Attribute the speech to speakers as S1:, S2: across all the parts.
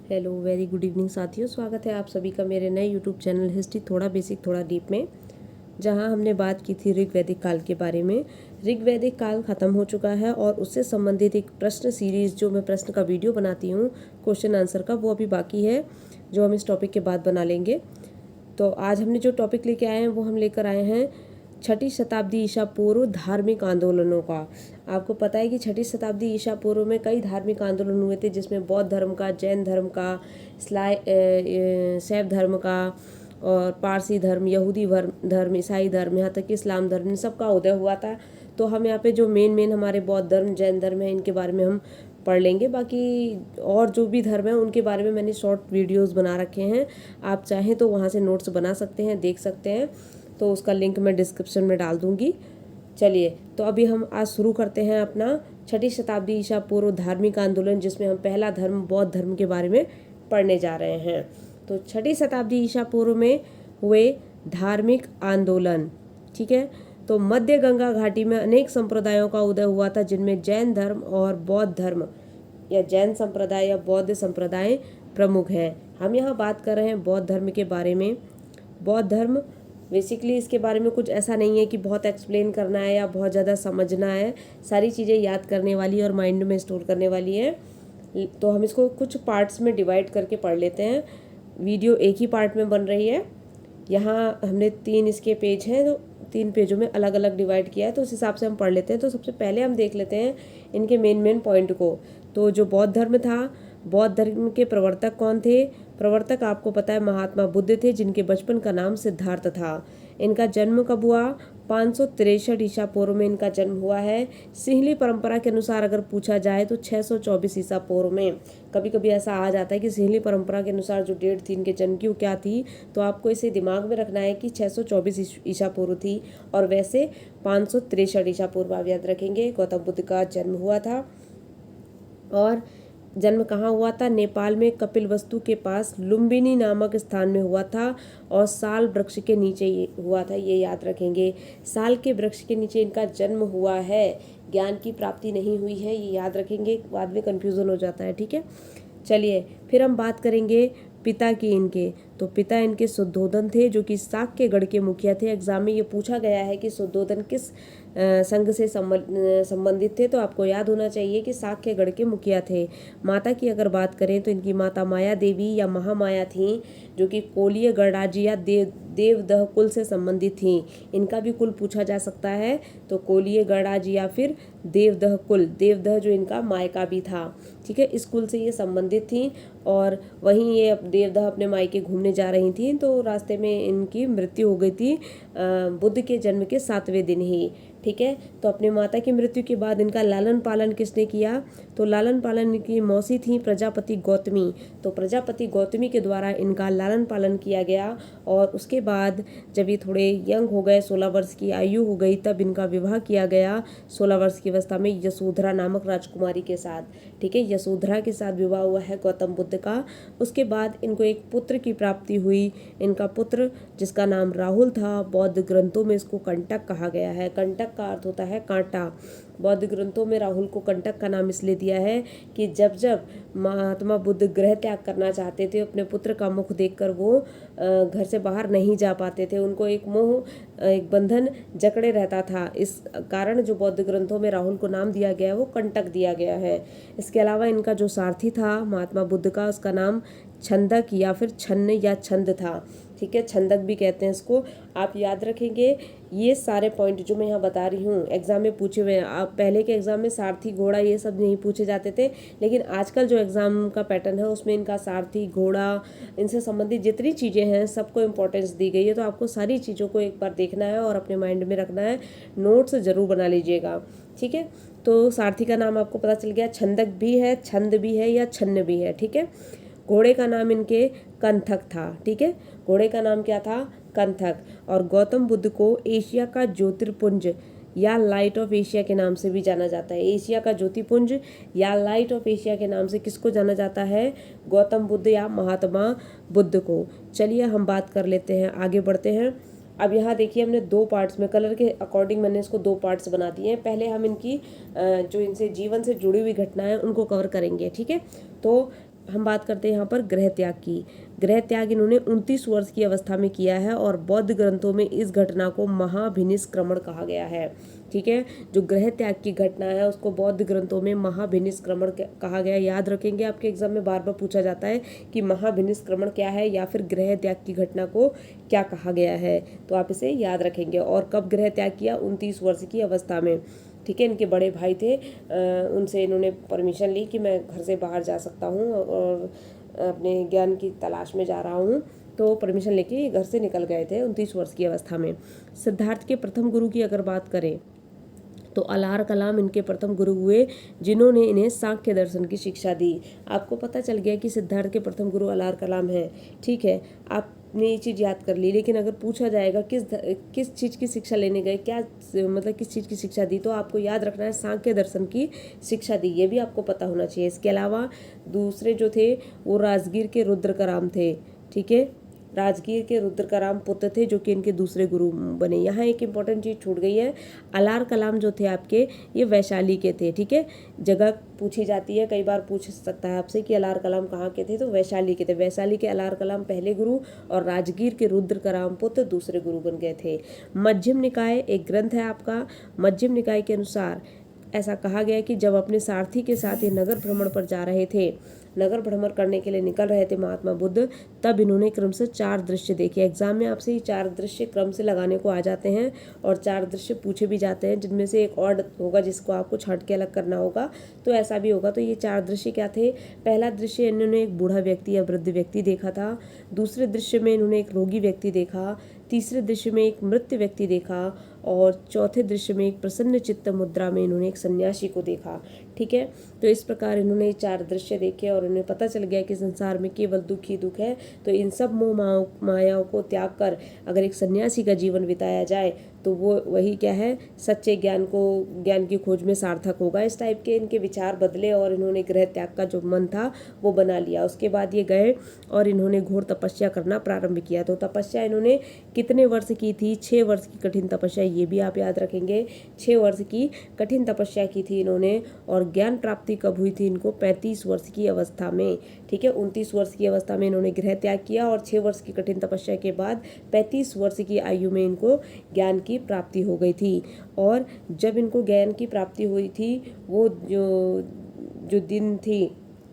S1: Hello very good evening साथियों, स्वागत है आप सभी का मेरे नए यूट्यूब चैनल हिस्ट्री थोड़ा बेसिक थोड़ा डीप में, जहां हमने बात की थी ऋग्वैदिक काल के बारे में। ऋग्वैदिक काल ख़त्म हो चुका है और उससे संबंधित एक प्रश्न सीरीज़ जो मैं प्रश्न का वीडियो बनाती हूँ क्वेश्चन आंसर का, वो अभी बाकी है, जो हम इस टॉपिक के बाद बना लेंगे। तो आज हमने जो टॉपिक लेके आए हैं वो हम लेकर आए हैं छठी शताब्दी ईसा पूर्व धार्मिक आंदोलनों का। आपको पता है कि छठी शताब्दी ईसा पूर्व में कई धार्मिक आंदोलन हुए थे, जिसमें बौद्ध धर्म का, जैन धर्म का, शैव धर्म का और पारसी धर्म, यहूदी धर्म, ईसाई धर्म, यहाँ तक कि इस्लाम धर्म, इन सब का उदय हुआ था। तो हम यहाँ पे जो मेन हमारे बौद्ध धर्म, जैन धर्म है, इनके बारे में हम पढ़ लेंगे। बाकी और जो भी धर्म है उनके बारे में मैंने शॉर्ट वीडियोस बना रखे हैं, आप चाहें तो वहाँ से नोट्स बना सकते हैं, देख सकते हैं। तो उसका लिंक मैं डिस्क्रिप्शन में डाल दूंगी। चलिए, तो अभी हम आज शुरू करते हैं अपना छठी शताब्दी ईसा पूर्व धार्मिक आंदोलन, जिसमें हम पहला धर्म बौद्ध धर्म के बारे में पढ़ने जा रहे हैं। तो छठी शताब्दी ईसा पूर्व में हुए धार्मिक आंदोलन, ठीक है। तो मध्य गंगा घाटी में अनेक संप्रदायों का उदय हुआ था, जिनमें जैन धर्म और बौद्ध धर्म या जैन संप्रदाय या बौद्ध संप्रदाय प्रमुख हैं। हम यहाँ बात कर रहे हैं बौद्ध धर्म के बारे में। बौद्ध धर्म बेसिकली इसके बारे में कुछ ऐसा नहीं है कि बहुत एक्सप्लेन करना है या बहुत ज़्यादा समझना है, सारी चीज़ें याद करने वाली और माइंड में स्टोर करने वाली है। तो हम इसको कुछ पार्ट्स में डिवाइड करके पढ़ लेते हैं। वीडियो एक ही पार्ट में बन रही है। यहाँ हमने 3 इसके पेज हैं, तो 3 पेजों में अलग अलग डिवाइड किया है, तो उस हिसाब से हम पढ़ लेते हैं। तो सबसे पहले हम देख लेते हैं इनके मेन पॉइंट को। तो जो बौद्ध धर्म था, बौद्ध धर्म के प्रवर्तक कौन थे? प्रवर्तक आपको पता है महात्मा बुद्ध थे, जिनके बचपन का नाम सिद्धार्थ था। इनका जन्म कब हुआ? 563 ईसा पूर्व में इनका जन्म हुआ है। सिंहली परंपरा के अनुसार अगर पूछा जाए तो 624 ईसा पूर्व में। कभी कभी ऐसा आ जाता है कि सिंहली परंपरा के अनुसार जो डेट थी इनके जन्म की वो क्या थी, तो आपको इसे दिमाग में रखना है कि 624 ईसा पूर्व थी, और वैसे 563 ईसा पूर्व आप याद रखेंगे गौतम बुद्ध का जन्म हुआ था। और जन्म कहाँ हुआ था? नेपाल में कपिलवस्तु के पास लुम्बिनी नामक स्थान में हुआ था, और साल वृक्ष के नीचे ये हुआ था, ये याद रखेंगे। साल के वृक्ष के नीचे इनका जन्म हुआ है, ज्ञान की प्राप्ति नहीं हुई है, ये याद रखेंगे, बाद में कन्फ्यूजन हो जाता है, ठीक है। चलिए, फिर हम बात करेंगे पिता की इनके। तो पिता इनके शुद्धोधन थे, जो कि साक्य गढ़ के मुखिया थे। एग्जाम में ये पूछा गया है कि शुद्धोधन किस संघ से संबंधित थे, तो आपको याद होना चाहिए कि साक्य गढ़ के मुखिया थे। माता की अगर बात करें तो इनकी माता माया देवी या महामाया थीं, जो कि कोलीय गणराज्य या देवदह कुल से संबंधित थीं। इनका भी कुल पूछा जा सकता है, तो कोलीय गणराज्य या फिर देवदह कुल, देवदह जो इनका मायका भी था, ठीक है, इस कुल से ये संबंधित थीं। और वहीं ये देवदह अपने मायके घूमने जा रही थीं, तो रास्ते में इनकी मृत्यु हो गई थी बुद्ध के जन्म के 7वें दिन ही, ठीक है। तो अपने माता की मृत्यु के बाद इनका लालन पालन किसने किया? तो लालन पालन इनकी मौसी थी प्रजापति गौतमी। तो प्रजापति गौतमी के द्वारा इनका लालन पालन किया गया, और उसके बाद जब ये थोड़े यंग हो गए, 16 वर्ष की आयु हो गई, तब इनका विवाह किया गया 16 वर्ष की अवस्था में यशोधरा नामक राजकुमारी के साथ, ठीक है। यशोधरा के साथ विवाह हुआ है गौतम बुद्ध का। उसके बाद इनको एक पुत्र की प्राप्ति हुई। इनका पुत्र, जिसका नाम राहुल था, बौद्ध ग्रंथों में इसको कंटक कहा गया है। कंटक का अर्थ होता है कांटा। बौद्ध ग्रंथों में राहुल को कंटक का नाम इसलिए दिया है कि जब जब महात्मा बुद्ध गृह त्याग करना चाहते थे, अपने पुत्र का मुख देखकर वो घर से बाहर नहीं जा पाते थे, उनको एक मोह, एक बंधन जकड़े रहता था। इस कारण जो बौद्ध ग्रंथों में राहुल को नाम दिया गया है वो कंटक दिया गया है। इसके अलावा इनका जो सारथी था महात्मा बुद्ध का, उसका नाम छंदक या फिर छन्न या छंद था, ठीक है, छंदक भी कहते हैं इसको, आप याद रखेंगे। ये सारे पॉइंट जो मैं यहाँ बता रही हूँ एग्जाम में पूछे हुए हैं। आप पहले के एग्जाम में सारथी, घोड़ा, ये सब नहीं पूछे जाते थे, लेकिन आजकल जो एग्जाम का पैटर्न है उसमें इनका सारथी, घोड़ा, इनसे संबंधित जितनी चीज़ें हैं सबको इम्पोर्टेंस दी गई है। तो आपको सारी चीज़ों को एक बार देखना है और अपने माइंड में रखना है, नोट्स जरूर बना लीजिएगा, ठीक है। तो सारथी का नाम आपको पता चल गया, छंदक भी है, छंद भी है या छन्न भी है, ठीक है। घोड़े का नाम इनके कंथक था, ठीक है, घोड़े का नाम क्या था? कंथक। और गौतम बुद्ध को एशिया का ज्योतिर्पुंज या लाइट ऑफ एशिया के नाम से भी जाना जाता है। एशिया का ज्योतिपुंज या लाइट ऑफ एशिया के नाम से किसको जाना जाता है? गौतम बुद्ध या महात्मा बुद्ध को। चलिए हम बात कर लेते हैं, आगे बढ़ते हैं। अब यहाँ देखिए, हमने 2 पार्ट्स में, कलर के अकॉर्डिंग मैंने इसको 2 पार्ट्स बना दिए हैं। पहले हम इनकी जो इनसे जीवन से जुड़ी हुई घटनाएं उनको कवर करेंगे, ठीक है। तो हम बात करते हैं यहाँ पर गृह त्याग की। गृह त्याग इन्होंने 29 वर्ष की अवस्था में किया है और बौद्ध ग्रंथों में इस घटना को महाभिनिष्क्रमण कहा गया है। ठीक है, जो गृह त्याग की घटना है उसको बौद्ध ग्रंथों में महाभिनिष्क्रमण कहा गया है। याद रखेंगे, आपके एग्जाम में बार बार पूछा जाता है कि महाभिनिष्क्रमण क्या है या फिर गृह त्याग की घटना को क्या कहा गया है, तो आप इसे याद रखेंगे। और कब गृह त्याग किया? 29 वर्ष की अवस्था में। ठीक है, इनके बड़े भाई थे, उनसे इन्होंने परमिशन ली कि मैं घर से बाहर जा सकता हूँ और अपने ज्ञान की तलाश में जा रहा हूँ, तो परमिशन लेके घर से निकल गए थे 29 वर्ष की अवस्था में। सिद्धार्थ के प्रथम गुरु की अगर बात करें तो अलार कलाम इनके प्रथम गुरु हुए, जिन्होंने इन्हें सांख्य दर्शन की शिक्षा दी। आपको पता चल गया कि सिद्धार्थ के प्रथम गुरु अलार कलाम हैं। ठीक है, आपने ये चीज़ याद कर ली, लेकिन अगर पूछा जाएगा किस चीज़ की शिक्षा लेने गए, क्या मतलब किस चीज़ की शिक्षा दी, तो आपको याद रखना है सांख्य दर्शन की शिक्षा दी, ये भी आपको पता होना चाहिए। इसके अलावा दूसरे जो थे वो राजगीर के रुद्रकराम थे। ठीक है, राजगीर के रुद्रकराम पुत्र थे जो कि इनके दूसरे गुरु बने। यहाँ एक इंपॉर्टेंट चीज़ छूट गई है, अलार कलाम जो थे आपके ये वैशाली के थे। ठीक है, जगह पूछी जाती है, कई बार पूछ सकता है आपसे कि अलार कलाम कहाँ के थे, तो वैशाली के थे। वैशाली के अलार कलाम पहले गुरु और राजगीर के रुद्रकराम पुत्र दूसरे गुरु बन गए थे। मध्यम निकाय एक ग्रंथ है आपका। मध्यम निकाय के अनुसार ऐसा कहा गया कि जब अपने सारथी के साथ ये नगर भ्रमण पर जा रहे थे, नगर भ्रमण करने के लिए निकल रहे थे महात्मा बुद्ध, तब इन्होंने क्रम से 4 दृश्य देखे। एग्जाम में आपसे ये 4 दृश्य क्रम से लगाने को आ जाते हैं और 4 दृश्य पूछे भी जाते हैं, जिनमें से एक और होगा जिसको आपको छांट के अलग करना होगा, तो ऐसा भी होगा। तो ये 4 दृश्य क्या थे? पहला दृश्य इन्होंने एक बूढ़ा व्यक्ति या वृद्ध व्यक्ति देखा था। दूसरे दृश्य में इन्होंने एक रोगी व्यक्ति देखा। तीसरे दृश्य में एक मृत व्यक्ति देखा और चौथे दृश्य में एक प्रसन्न चित्त मुद्रा में इन्होंने एक सन्यासी को देखा। ठीक है, तो इस प्रकार इन्होंने 4 दृश्य देखे और उन्हें पता चल गया कि संसार में केवल दुख ही दुख है। तो इन सब मोह मायाओं को त्याग कर अगर एक सन्यासी का जीवन बिताया जाए तो वो वही क्या है, सच्चे ज्ञान की खोज में सार्थक होगा। इस टाइप के इनके विचार बदले और इन्होंने गृह त्याग का जो मन था वो बना लिया। उसके बाद ये गए और इन्होंने घोर तपस्या करना प्रारंभ किया। तो तपस्या इन्होंने कितने वर्ष की थी? 6 वर्ष की कठिन तपस्या, ये भी आप याद रखेंगे। 6 वर्ष की कठिन तपस्या की थी इन्होंने। और ज्ञान प्राप्ति कब हुई थी इनको? 35 वर्ष की अवस्था में। ठीक है, 29 वर्ष की अवस्था में इन्होंने गृह त्याग किया और 6 वर्ष की कठिन तपस्या के बाद 35 वर्ष की आयु में इनको ज्ञान की प्राप्ति हो गई थी। और जब इनको ज्ञान की प्राप्ति हुई थी, वो जो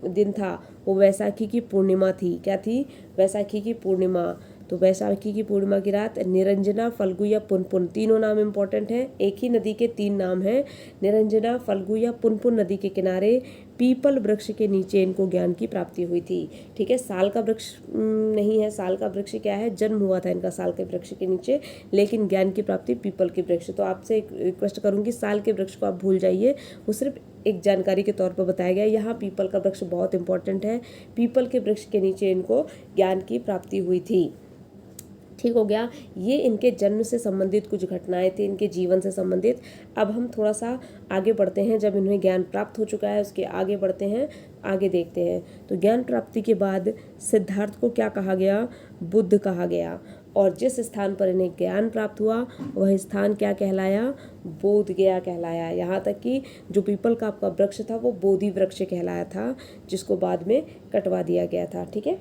S1: दिन था वो वैसाखी की पूर्णिमा थी। क्या थी? वैसाखी की पूर्णिमा। तो वैसाखी की पूर्णिमा की रात निरंजना, फल्गु या पुनपुन, तीनों नाम इंपॉर्टेंट हैं। एक ही नदी के 3 नाम हैं। निरंजना, फल्गु या पुनपुन नदी के किनारे पीपल वृक्ष के नीचे इनको ज्ञान की प्राप्ति हुई थी। ठीक है, साल का वृक्ष नहीं है। साल का वृक्ष क्या है? जन्म हुआ था इनका साल के वृक्ष के नीचे, लेकिन ज्ञान की प्राप्ति पीपल के वृक्ष। तो आपसे एक रिक्वेस्ट करूंगी, साल के वृक्ष को आप भूल जाइए, वो सिर्फ एक जानकारी के तौर पर बताया गया। यहाँ पीपल का वृक्ष बहुत इंपॉर्टेंट है। पीपल के वृक्ष के नीचे इनको ज्ञान की प्राप्ति हुई थी। ठीक हो गया, ये इनके जन्म से संबंधित कुछ घटनाएं थी, इनके जीवन से संबंधित। अब हम थोड़ा सा आगे बढ़ते हैं। जब इन्हें ज्ञान प्राप्त हो चुका है उसके आगे बढ़ते हैं, आगे देखते हैं। तो ज्ञान प्राप्ति के बाद सिद्धार्थ को क्या कहा गया? बुद्ध कहा गया। और जिस स्थान पर इन्हें ज्ञान प्राप्त हुआ वह स्थान क्या कहलाया? बोध गया कहलाया। यहाँ तक कि जो पीपल का आपका वृक्ष था वो बोधि वृक्ष कहलाया था, जिसको बाद में कटवा दिया गया था। ठीक है,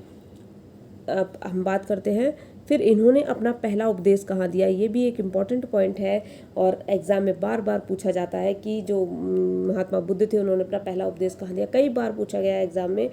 S1: अब हम बात करते हैं फिर इन्होंने अपना पहला उपदेश कहाँ दिया। ये भी एक इम्पॉर्टेंट पॉइंट है और एग्जाम में बार बार पूछा जाता है कि जो महात्मा बुद्ध थे उन्होंने अपना पहला उपदेश कहाँ दिया। कई बार पूछा गया एग्जाम में।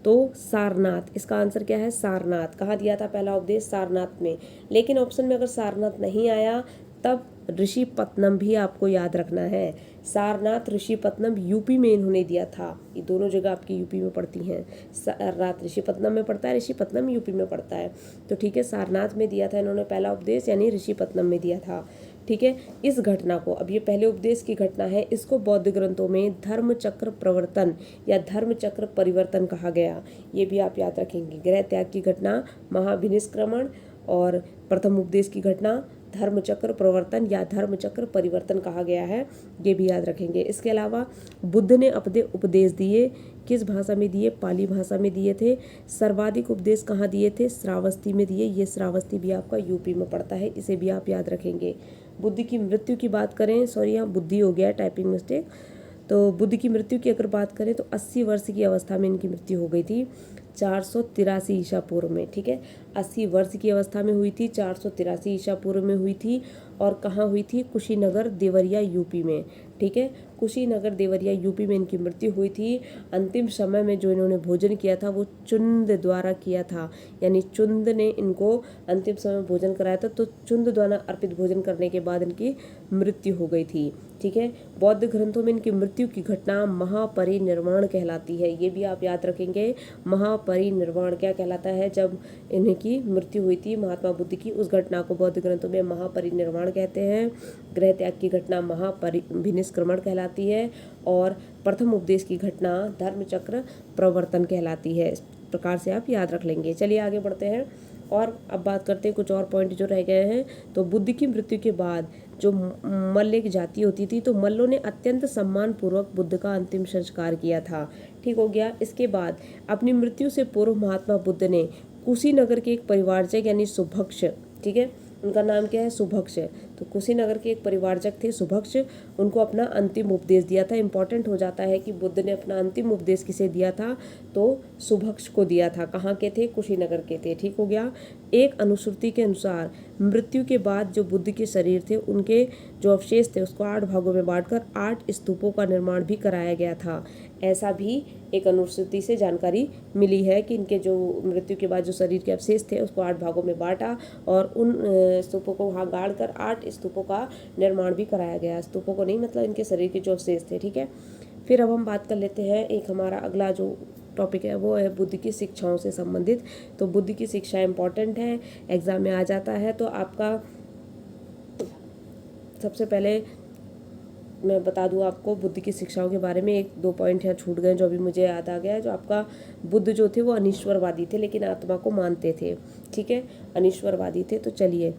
S1: तो सारनाथ, इसका आंसर क्या है? सारनाथ। कहाँ दिया था पहला उपदेश? सारनाथ में। लेकिन ऑप्शन में अगर सारनाथ नहीं आया तब ऋषिपत्तनम भी आपको याद रखना है। सारनाथ, ऋषिपत्तनम यूपी में इन्होंने दिया था। ये दोनों जगह आपकी यूपी में पड़ती हैं। सारनाथ ऋषिपत्तनम में पड़ता है, ऋषिपत्तनम यूपी में पड़ता है। तो ठीक है, सारनाथ में दिया था इन्होंने पहला उपदेश, यानी ऋषिपत्तनम में दिया था। ठीक है, इस घटना को, अब ये पहले उपदेश की घटना है, इसको बौद्ध ग्रंथों में धर्म चक्र प्रवर्तन या धर्म चक्र परिवर्तन कहा गया। ये भी आप याद रखेंगे। गृह त्याग की घटना महाभिनिष्क्रमण और प्रथम उपदेश की घटना धर्म चक्र प्रवर्तन या धर्म चक्र परिवर्तन कहा गया है, ये भी याद रखेंगे। इसके अलावा बुद्ध ने अपने उपदेश दिए, किस भाषा में दिए? पाली भाषा में दिए थे। सर्वाधिक उपदेश कहाँ दिए थे? श्रावस्ती में दिए। ये श्रावस्ती भी आपका यूपी में पड़ता है, इसे भी आप याद रखेंगे। बुद्ध की मृत्यु की बात करें, सॉरी यहाँ बुद्धि हो गया, टाइपिंग मिस्टेक। तो बुद्ध की मृत्यु की अगर बात करें तो 80 वर्ष की अवस्था में इनकी मृत्यु हो गई थी 483 ईसा पूर्व में। ठीक है, 80 वर्ष की अवस्था में हुई थी, 483 ईसा पूर्व में हुई थी। और कहाँ हुई थी? कुशीनगर देवरिया यूपी में। ठीक है, कुशीनगर देवरिया यूपी में इनकी मृत्यु हुई थी। अंतिम समय में जो इन्होंने भोजन किया था वो चुंद द्वारा किया था, यानी चुंद ने इनको अंतिम समय में भोजन कराया था, तो चुंद द्वारा अर्पित भोजन करने के बाद इनकी मृत्यु हो गई थी। ठीक है, बौद्ध ग्रंथों में इनकी मृत्यु की घटना महापरिनिर्वाण कहलाती है। ये भी आप याद रखेंगे, महापरिनिर्वाण क्या कहलाता है? जब इनकी मृत्यु हुई थी महात्मा बुद्ध की, उस घटना को बौद्ध ग्रंथों में महापरिनिर्वाण कहते हैं। गृह त्याग की घटना महापरिनिष्क्रमण कहलाती है और प्रथम उपदेश की घटना धर्मचक्र प्रवर्तन कहलाती है। इस प्रकार से आप याद रख लेंगे। चलिए आगे बढ़ते हैं और अब बात करते हैं कुछ और पॉइंट जो रह गए हैं। तो बुद्ध की मृत्यु के बाद जो मल्ल एक जाति होती थी, तो मल्लों ने अत्यंत सम्मान पूर्वक बुद्ध का अंतिम संस्कार किया था। ठीक हो गया। इसके बाद अपनी मृत्यु से पूर्व महात्मा बुद्ध ने कुशीनगर के एक परिवारजक यानी सुभक्ष, ठीक है, उनका नाम क्या है? सुभक्ष। तो कुशीनगर के एक परिवारजक थे सुभक्ष, उनको अपना अंतिम उपदेश दिया था। इंपॉर्टेंट हो जाता है कि बुद्ध ने अपना अंतिम उपदेश किसे दिया था? तो सुभक्ष को दिया था। कहाँ के थे? कुशीनगर के थे। ठीक हो गया। एक अनुश्रुति के अनुसार मृत्यु के बाद जो बुद्ध के शरीर थे उनके जो अवशेष थे उसको 8 भागों में बांटकर 8 स्तूपों का निर्माण भी कराया गया था। ऐसा भी एक अनुश्रुति से जानकारी मिली है कि इनके जो मृत्यु के बाद जो शरीर के अवशेष थे उसको 8 भागों में बांटा और उन स्तूपों को वहाँ गाड़ कर 8 स्तूपों का निर्माण भी कराया गया। स्तूपों को नहीं, मतलब इनके शरीर के जो अवशेष थे। ठीक है, फिर अब हम बात कर लेते हैं, एक हमारा अगला जो टॉपिक है वो है बुद्ध की शिक्षाओं से संबंधित। तो बुद्ध की शिक्षा इंपॉर्टेंट है, एग्जाम में आ जाता है। तो आपका सबसे पहले मैं बता दूं आपको बुद्ध की शिक्षाओं के बारे में, 1-2 पॉइंट यहाँ छूट गए जो अभी मुझे याद आ गया है। जो आपका बुद्ध जो थे वो अनीश्वरवादी थे, लेकिन आत्मा को मानते थे। ठीक है, अनीश्वरवादी थे। तो चलिए,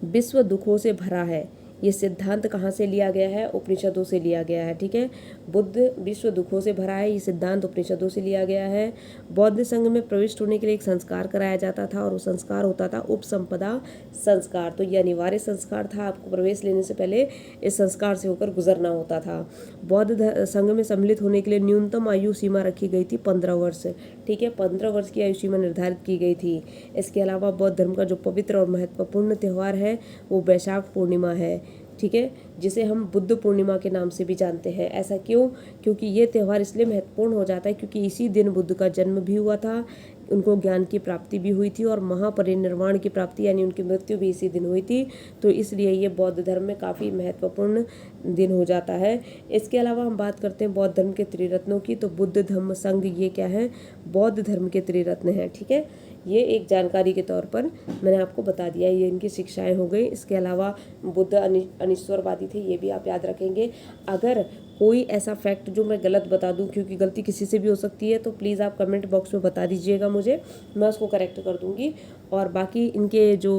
S1: विश्व दुखों से भरा है, ये सिद्धांत कहाँ से लिया गया है? उपनिषदों से लिया गया है। ठीक है, बुद्ध विश्व दुखों से भरा है, ये सिद्धांत उपनिषदों से लिया गया है। बौद्ध संघ में प्रविष्ट होने के लिए एक संस्कार कराया जाता था और वो संस्कार होता था उपसंपदा संस्कार। तो ये अनिवार्य संस्कार था, आपको प्रवेश लेने से पहले इस संस्कार से होकर गुजरना होता था। बौद्ध संघ में सम्मिलित होने के लिए न्यूनतम आयु सीमा रखी गई थी 15 वर्ष। ठीक है, 15 वर्ष की आयु सीमा निर्धारित की गई थी। इसके अलावा बौद्ध धर्म का जो पवित्र और महत्वपूर्ण त्यौहार है वो वैशाख पूर्णिमा है। ठीक है, जिसे हम बुद्ध पूर्णिमा के नाम से भी जानते हैं। ऐसा क्यों? क्योंकि ये त्यौहार इसलिए महत्वपूर्ण हो जाता है क्योंकि इसी दिन बुद्ध का जन्म भी हुआ था, उनको ज्ञान की प्राप्ति भी हुई थी और महापरिनिर्वाण की प्राप्ति यानी उनकी मृत्यु भी इसी दिन हुई थी। तो इसलिए ये बौद्ध धर्म में काफ़ी महत्वपूर्ण दिन हो जाता है। इसके अलावा हम बात करते हैं बौद्ध धर्म के त्रिरत्नों की। तो बुद्ध धम्म संघ ये क्या है? बौद्ध धर्म के त्रिरत्न हैं। ठीक है, ये एक जानकारी के तौर पर मैंने आपको बता दिया। ये इनकी शिक्षाएं हो गई। इसके अलावा बुद्ध अनीश्वरवादी थे, ये भी आप याद रखेंगे। अगर कोई ऐसा फैक्ट जो मैं गलत बता दूं, क्योंकि गलती किसी से भी हो सकती है, तो प्लीज़ आप कमेंट बॉक्स में बता दीजिएगा मुझे, मैं उसको करेक्ट कर दूंगी। और बाकी इनके जो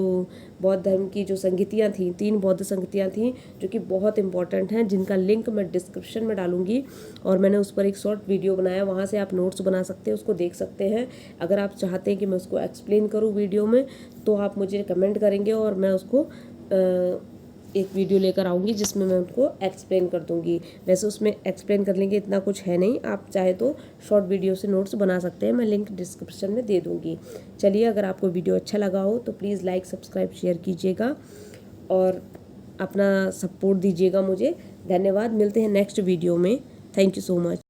S1: बौद्ध धर्म की जो संगतियाँ थीं, 3 बौद्ध संगतियाँ थीं जो कि बहुत इंपॉर्टेंट हैं, जिनका लिंक मैं डिस्क्रिप्शन में डालूंगी और मैंने उस पर एक शॉर्ट वीडियो बनाया, वहाँ से आप नोट्स बना सकते हैं, उसको देख सकते हैं। अगर आप चाहते हैं कि मैं उसको एक्सप्लेन करूँ वीडियो में तो आप मुझे कमेंट करेंगे और मैं उसको एक वीडियो लेकर आऊँगी जिसमें मैं उनको एक्सप्लेन कर दूँगी। वैसे उसमें एक्सप्लेन कर लेंगे, इतना कुछ है नहीं, आप चाहे तो शॉर्ट वीडियो से नोट्स बना सकते हैं, मैं लिंक डिस्क्रिप्शन में दे दूँगी। चलिए, अगर आपको वीडियो अच्छा लगा हो तो प्लीज़ लाइक सब्सक्राइब शेयर कीजिएगा और अपना सपोर्ट दीजिएगा मुझे। धन्यवाद, मिलते हैं नेक्स्ट वीडियो में। Thank you so much.